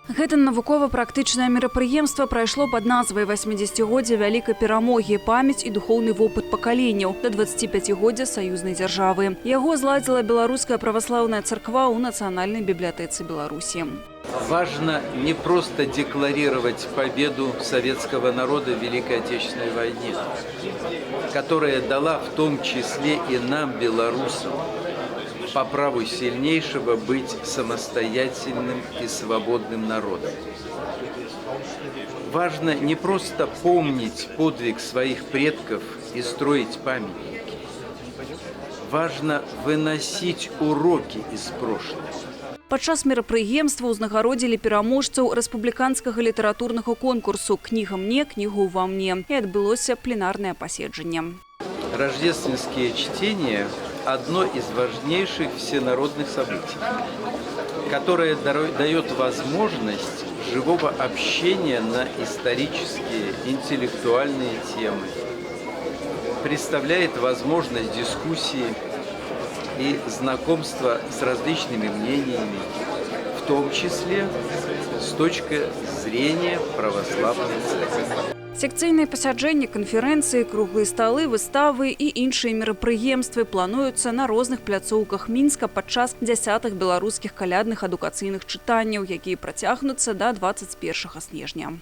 Гэта навукова-практычнае мерапрыемства прайшло пад назвай 80-годдзя вялікай перамогі, памяць і духоўны вопыт пакаленняў да 25-годдзя саюзнай дзяржавы. Яго зладзіла Беларуская праваслаўная царква ў Нацыянальнай бібліятэцы Беларусі. Важно не просто декларировать победу советского народа в Великой Отечественной войне, которая дала в том числе и нам, белорусам, по праву сильнейшего быть самостоятельным и свободным народом. Важно не просто помнить подвиг своих предков и строить памятники. Важно выносить уроки из прошлого. Падчас мерапрыемства ўзнагародзілі пераможцаў рэспубліканскага літаратурнага конкурсу «Кніга мне, кнігу ва мне» і адбылося пленарнае паседжанне. Рождественские чтения – одно из важнейших всенародных событий, которое дает возможность живого общения на исторические, интеллектуальные темы, представляет возможность дискуссии и знакомства с различными мнениями, в том числе с точки зрения православной церкви. Секцыйныя пасяджэнні, канферэнцыі, круглыя сталы, выставы і іншыя мерапрыемствы плануюцца на розных пляцоўках Мінска падчас 10-х беларускіх калядных адукацыйных чытанняў, якія працягнуцца да 21 снежня.